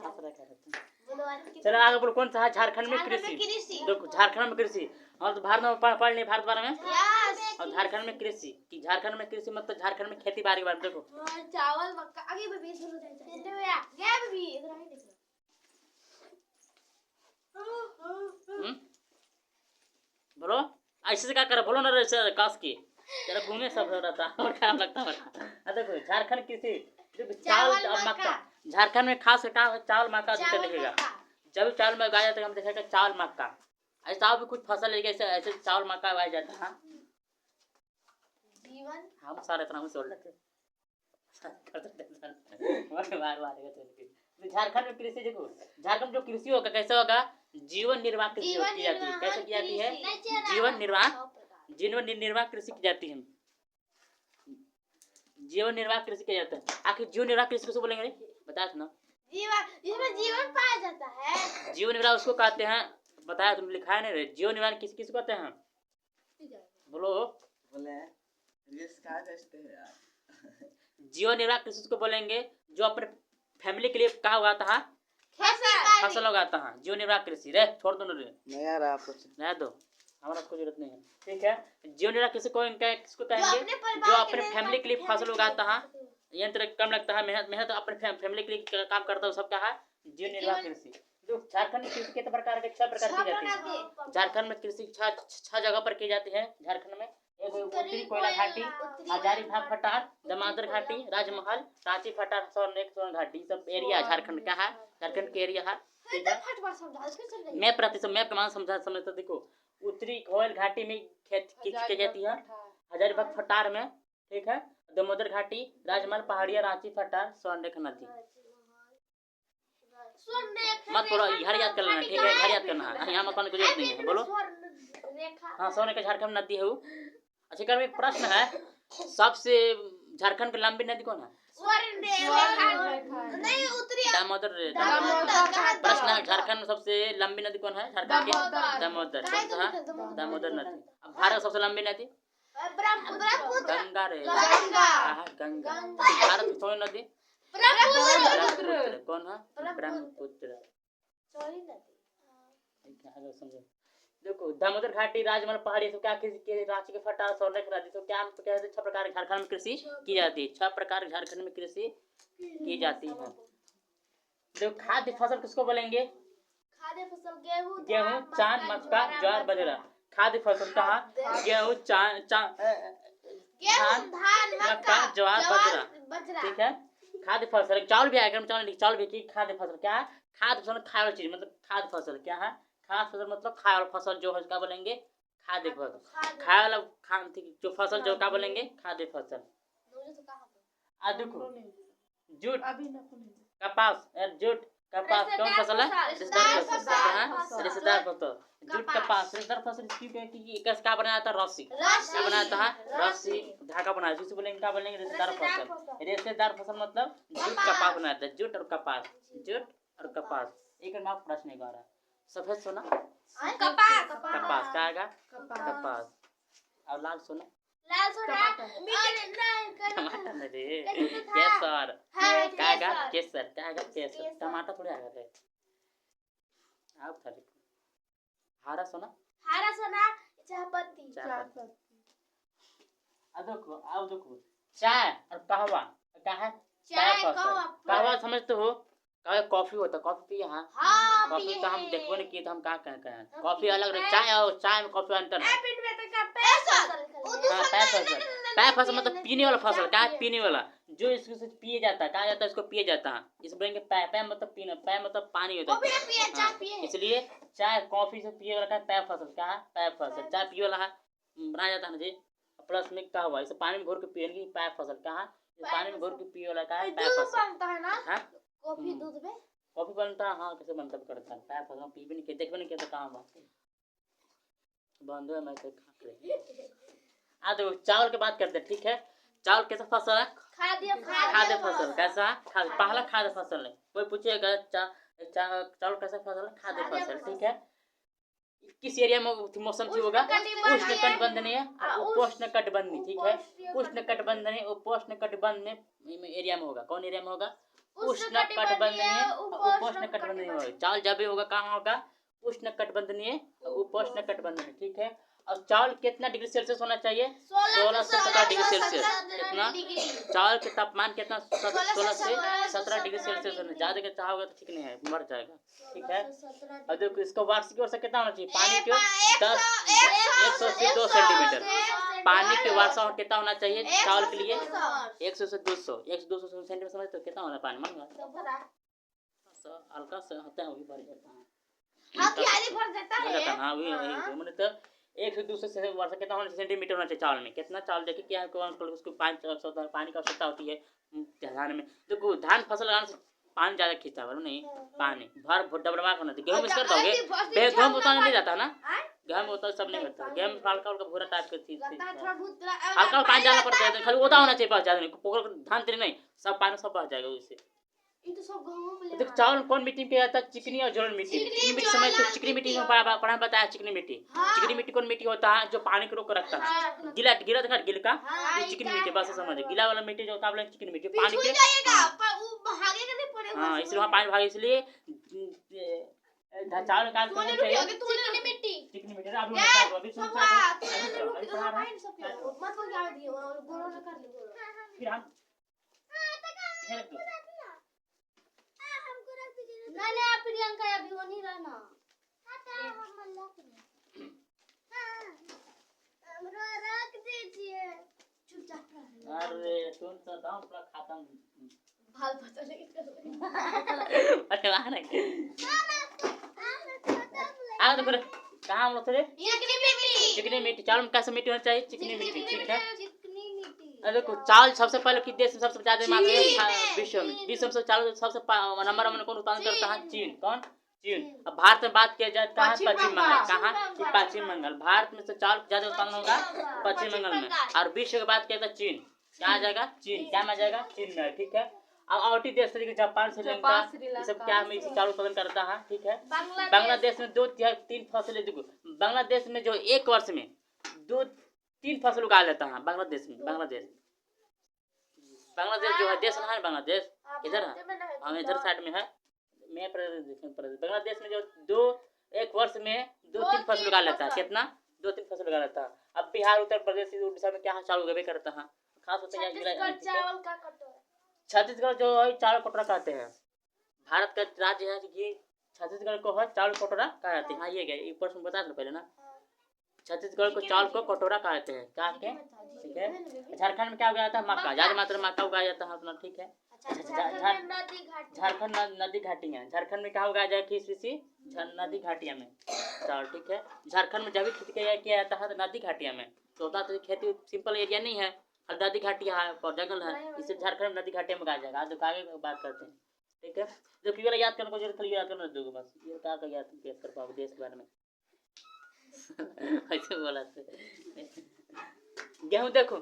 चलो आगे बोलो, कौन सा है झारखंड में कृषि? देखो झारखंड में कृषि, और तो भारत में पढ़ नहीं भारत बारे में, और झारखंड में कृषि कि झारखंड में कृषि मतलब झारखंड में खेती बाड़ी के बारे में। देखो चावल मक्का आगे बेबी बोलो ऐसे से क्या करे, बोलो ना ऐसे काश की तेरा घूमे सब हो रहा था और क्या लगता है। देखो झारखंड कृषि, चावल और मक्का, झारखंड में खास चावल मक्का अधिकतर दिखेगा। जब चावल में उगाया जाता है हम देखेगा चावल मक्का, ऐसा भी कुछ फसल है ऐसे ऐसे चावल मक्का उगाया जाता है। हम सारे इतना सोच लेते झारखंड में कृषि, देखो झारखंड जो कृषि होगा कैसे होगा, जीवन निर्वाह कृषि की जाती है। कैसे की जाती है? जीवन निर्वाह कृषि की जाती है। जीवन निर्वाह कृषि किया जाता है। आखिर जीवन निर्वाह कृषि किसको बोलेंगे रे? बता ना। जिसमें जीवन पाया जाता है, जीवन निर्वाह उसको कहते हैं। बताया तुम, लिखा है ना रे, जीवन निर्वाह किसको कहते हैं? बोलो जीवन निर्वाह कृषि को बोलेंगे जो अपने फैमिली के लिए क्या उगाता है, फसल उगाता है। जीवन निर्वाह कृषि रे छोड़ दो रे, नया रहा कुछ नया दो, हमारा कोई जरूरत नहीं है। ठीक है, जीवन निर्वाह कृषि को किसको कहेंगे? जो अपने फैमिली के लिए फसल उगाता है, यंत्र कम लगता है, मेहनत अपने फैमिली के लिए काम करता है, सब क्या है? जीवन निर्वाह कृषि। जो झारखंड में कृषि कितने प्रकार के? 6 प्रकार की जाती है। झारखंड में कृषि 6 जगह पर की जाती है। झारखंड में एक उत्तरी कोयला घाटी, हजारीबाग पठार, दमादर घाटी, राजमहल, रांची पठार, सोन घाटी, सब एरिया झारखंड का है। झारखंड के एरिया है। मैं प्रमाण समझता। देखो उत्तरी कोयल घाटी में खेती की जाती है, हजारीबाग पठार में, ठीक है, दामोदर घाटी, राजमहल, पहाड़िया, रांची पठार, स्वर्णरेखा नदी। मत बोलो, घर याद कर लेना, ठीक है, घर याद करना है, यहाँ मत करने की जरूरत नहीं है। बोलो हाँ, स्वर्णरेखा झारखंड नदी है वो। अच्छा कर में प्रश्न है, सबसे झारखंड की लंबी नदी कौन है? दामोदर। प्रश्न है, झारखंड में सबसे लंबी नदी कौन है? झारखंड की दामोदर। कौन सा है? दामोदर नदी। अब भारत सबसे लंबी नदी गंगा रे, गंगा। भारत की कौन नदी? ब्रह्मपुत्र। कौन है? ब्रह्मपुत्र। समझो, देखो दामोदर घाटी, राजमहल, पहाड़ी, तो क्या के रांची के पठार, स्वर्णरेखा नदी, तो क्या 6 प्रकार के झारखंड में कृषि की जाती है। 6 प्रकार के झारखंड में कृषि की जाती है। देखो खाद्य फसल किसको बोलेंगे? खाद्य फसल गेहूं, चावल, मक्का, ज्वार, बाजरा। खाद्य फसल कहा? गेहूं, धान, मक्का, ज्वार, बाजरा। ठीक है, खाद्य फसल। चावल भी आएगा, चावल भी की खाद्य फसल क्या है? खाद्य फसल खाने वाली चीज मतलब खाद्य फसल क्या है? खाद्य फसल मतलब खाने वाला फसल जो है उसका बोलेंगे खाद्य फसल। खाए वाला जो फसल जो क्या बोलेंगे? खाद्य फसल। देखो जूट, कपास, जूट, कपास कौन फसल है? रिश्तेदार फसल। जूट, कपास, रिश्तेदार फसल क्या बनाया था? रस्सी। क्या बनाया था? रस्सी, धागा बनाया, जिसे बोलेंगे क्या बोलेंगे? रिश्तेदार फसल। रिश्तेदार फसल मतलब जूट, कपास बनाया था। जूट और कपास, जूट और कपास। एक मार्क प्रश्न नहीं आ रहा। सफेद सोना कपास क्या आएगा? कपास। और लाल सोना टमाटर नहीं, केसर क्या आएगा? केसर क्या आएगा? केसर। टमाटर थोड़ी आएगा रे। आप थाली हरा सोना चायपत्ती। अब देखो चाय और कहवा क्या है? चाय फसल। कहवा समझते हो? कॉफी होता है, कॉफी पिए? हाँ, कॉफी तो हम देखो नहीं किए, तो हम क्या कहें? कॉफी अलग है, चाय और चाय में कॉफी अंतर है। पैर फसल मतलब पीने वाला फसल। क्या है? पीने वाला, जो इसको पिए जाता है। कहा जाता है इसको पिए जाता है। इस बोलेंगे पैर मतलब पीना, पैर मतलब पानी होता है। इसलिए चाय कॉफी से पिए वाला पैर फसल। क्या है? पैर फसल। चाय पिए वाला है, बनाया जाता है ना जी। प्लस में क्या हुआ? इसे पानी में घोर के पिएंगे पैर फसल। क्या है? पानी में घोर के पिए वाला क्या है? पैर फसल। कॉफी दूध में कॉफी बनता है। हाँ, कैसे बनता करता है? पैर फसल पी भी नहीं, देख भी नहीं किया, कहाँ बात बंद है। मैं तो देखो चावल की बात करते हैं, ठीक है। चावल कैसा फसल है? खाद्य फसल। कैसा? पहला खाद्य फसल है। कोई पूछेगा चावल कैसा फसल है? खाद्य फसल। ठीक है, किस एरिया में मौसम ठीक होगा? उष्णकटिबंधीय और उपोष्णकटिबंधीय। ठीक है, उष्णकटिबंधीय उपोष्णकटिबंधीय एरिया में होगा। कौन एरिया में होगा? उष्णकटिबंधीय उपोष्णकटिबंधीय होगा। चावल जब भी होगा कहाँ होगा? उष्णकटिबंधीय उपोष्णकटिबंधीय, ठीक है। और चावल कितना डिग्री सेल्सियस होना चाहिए? 16 से 17 डिग्री सेल्सियस। कितना? चावल के तापमान कितना? 16 से 17 डिग्री सेल्सियस होना। ज्यादा का चाहोगे तो ठीक नहीं है, मर जाएगा, ठीक है। और देखो इसको वार्षिक वर्षा कितना होना चाहिए? पानी के 100 से 2 सेंटीमीटर। पानी की वर्षा कितना होना चाहिए चावल के लिए? 100 से 200 सेंटीमीटर। समझ तो कितना होना पानी? मान हल्का सा होता है, वही भर जाता है। हाँ वही मैंने तो 1 से 200 से वर्षा कितना होना सेंटीमीटर होना चाहिए चावल में। कितना चावल देखिए क्या है, उसको पानी की आवश्यकता होती है धान में। देखो धान फसल लगाने से पानी ज्यादा खींचता है नहीं, पानी भर डबडबा होना चाहिए। गेहूँ में कर दोगे, गेहूँ उतना नहीं जाता ना, गेहूँ में उतना सब नहीं होता। गेहूँ में हल्का हल्का भूरा टाइप के हल्का पानी डालना पड़ता है, खाली ओदा होना चाहिए, ज्यादा नहीं। धान तेरे नहीं, सब पानी सब बह जाएगा उससे। देखो चावल कौन मिट्टी पे आता है? चिकनी और जलोढ़ मिट्टी। चिकनी मिट्टी समझ तो, चिकनी मिट्टी में पढ़ा बताया चिकनी मिट्टी। चिकनी मिट्टी कौन मिट्टी होता है? जो पानी को रोक रखता है। गीला गीला देखा गिल का, ये चिकनी मिट्टी बस समझ। गीला वाला मिट्टी जो होता है चिकनी मिट्टी, पानी के हाँ इसलिए वहाँ पानी भागे, इसलिए चावल निकाल के चिकनी मिट्टी अभी सुन नहीं प्रियंका अभी वो नहीं रहना। रख दीजिए चुपचाप। अरे सुन तो दाम पूरा खत्म भाल पता नहीं अरे वाह नहीं आ तो फिर कहाँ हम लोग थे? चिकनी मिट्टी। चावल में कैसे मिट्टी होना चाहिए? चिकनी मिट्टी, ठीक है। देखो चावल सबसे पहले किस देश में सबसे ज्यादा मात्रा में? विश्व में चावल सबसे नंबर वन कौन उत्पादन करता है? चीन। कौन? चीन। अब भारत में बात किया जाए कहाँ? पश्चिम बंगाल। कहाँ? पश्चिम बंगाल। भारत में से चावल ज्यादा उत्पादन होगा पश्चिम बंगाल में। और विश्व की बात किया जाए चीन, क्या आ जाएगा? चीन। क्या आ जाएगा? चीन में, ठीक है। अब और देश तरीके जापान, श्रीलंका, ये सब क्या में इसी चावल उत्पादन करता है, ठीक है। बांग्लादेश में 2-3 फसलें। देखो बांग्लादेश में जो एक वर्ष में 2-3 फसल उगा लेता है बांग्लादेश में। बांग्लादेश जो है देश है, बांग्लादेश इधर है, हम इधर साइड में है, मैं प्रदेश। बांग्लादेश में जो एक वर्ष में 2-3 फसल उगा लेता है। कितना? 2-3 फसल उगा लेता है। अब बिहार, उत्तर प्रदेश, उड़ीसा में क्या चावल उगावे करता है? खास होता है छत्तीसगढ़ जो है चावल कटोरा कहते हैं। भारत का राज्य है कि छत्तीसगढ़ को है चावल कटोरा कहते हैं। हाँ ये गए प्रश्न बता दो पहले ना, छत्तीसगढ़ को चावल को कटोरा कहते हैं, क्या के, ठीक है। झारखंड में क्या उगाया जाता है? मक्का, ज्यादा मात्रा में मक्का उगाया जाता है अपना, ठीक है। झारखंड नदी घाटियाँ, झारखंड में क्या उगाया जाए? किसी नदी घाटिया में चावल, ठीक है। झारखंड में जैविक खेती किया जाता है नदी घाटिया में, तो उतना तो खेती सिंपल एरिया नहीं है, नदी घाटिया है और जंगल है, इससे झारखंड में नदी घाटिया में उगाया जाएगा। आज आगे बात करते हैं, ठीक है। जो क्लियर याद करने को जरूरत खाली याद करना दो बस, ये क्या याद कर पाओगे देश के बारे में ऐसे बोला तो। गेहूँ देखो,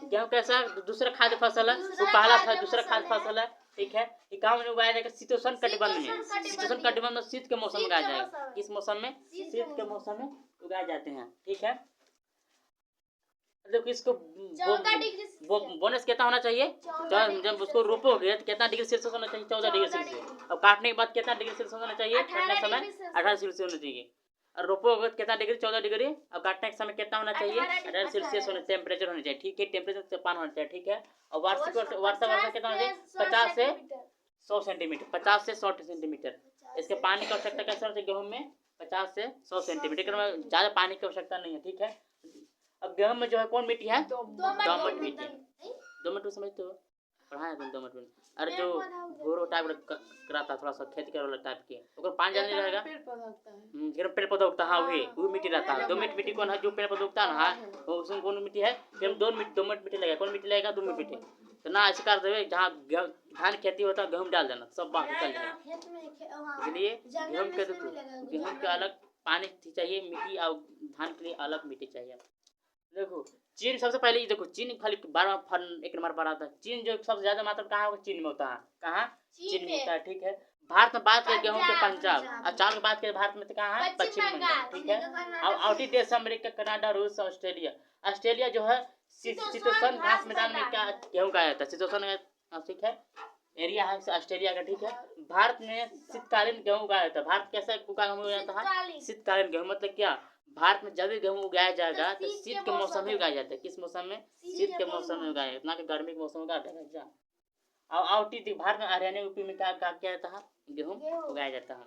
गेहूँ कैसा दूसरा खाद्य फसल है, वो पहला था दूसरा खाद्य फसल है, ठीक है। ये गाँव में उगाया जाएगा शीतोष्ण कटिबंध में। शीतोष्ण कटिबंध में शीत के मौसम में उगाया जाएगा। किस मौसम में? शीत के मौसम में उगाए जाते हैं, ठीक है। देखो इसको बोनस कितना होना चाहिए? जब उसको रोपोगे तो कितना डिग्री सेल्सियस होना चाहिए? 14 डिग्री सेल्सियस। और काटने के बाद कितना डिग्री सेल्सियस होना चाहिए? काटने के समय 18 सेल्सियस होना चाहिए। और रोपोगे तो कितना डिग्री? 14 डिग्री। और काटने के समय कितना होना चाहिए? 18 सेल्सियस होना, टेम्परेचर होना चाहिए, ठीक है। टेम्परेचर तापमान होना चाहिए, ठीक है। और वार्षिक वर्षा कितना होना चाहिए? 50 से 100 सेंटीमीटर। 50 से 100 सेंटीमीटर। इसके पानी की आवश्यकता कैसे होती है? गेहूँ में 50 से 100 सेंटीमीटर में ज़्यादा पानी की आवश्यकता नहीं है, ठीक है। अब गेहूँ में जो है कौन मिट्टी है? दोमट मिट्टी। दोमट समझते हो, पढ़ाया तुम दोमट मिट्टी। अरे जो भूरो टाइप कराता थोड़ा सा खेती करे वाला टाइप के, ओकर पानी ज्यादा नहीं रहेगा, पेड़ पौधा उगता है, वही मिट्टी रहता है। दोमट मिट्टी कौन है? जो पेड़ पौधा उगता है ना, उसमें कौन मिट्टी है? दोमट मिट्टी लगेगा। कौन मिट्टी लगेगा? दोमट मिट्टी। तो ना ऐसे कर देवे, जहाँ धान खेती होता है गेहूँ डाल देना, सब बाहर निकल जाएगा। इसलिए गेहूँ के अलग पानी चाहिए मिट्टी, और धान के लिए अलग मिट्टी चाहिए। देखो चीन सबसे पहले, देखो चीन खाली 1 नंबर पर आता है। चीन जो सबसे ज्यादा मात्रा कहाँ होगा? चीन में होता है। कहाँ? चीन में होता है, ठीक है। भारत में बात करें गेहूँ के पंजाब, और चावल की बात करें भारत में तो कहाँ है? पश्चिम बंगाल, ठीक है। और आउटी देश अमेरिका, कनाडा, रूस, ऑस्ट्रेलिया। ऑस्ट्रेलिया जो है शीतोष्ण घास मैदान में क्या गेहूँ का आता है? शीतोष्ण, ठीक है। एरिया है ऑस्ट्रेलिया का, ठीक है। भारत में शीतकालीन गेहूं उगाया जाता है। भारत कैसा गेहूं उगाया जाता है? शीतकालीन गेहूं। मतलब क्या, भारत में जब भी गेहूं उगाया जाएगा तो शीत के मौसम में उगाया जाता है। किस मौसम में? शीत के मौसम में उगाया जाता है, ना कि गर्मी के मौसम में उगाया जाएगा। और भारत में हरियाणा यूपी में क्या क्या जाता है? गेहूं उगाया जाता है।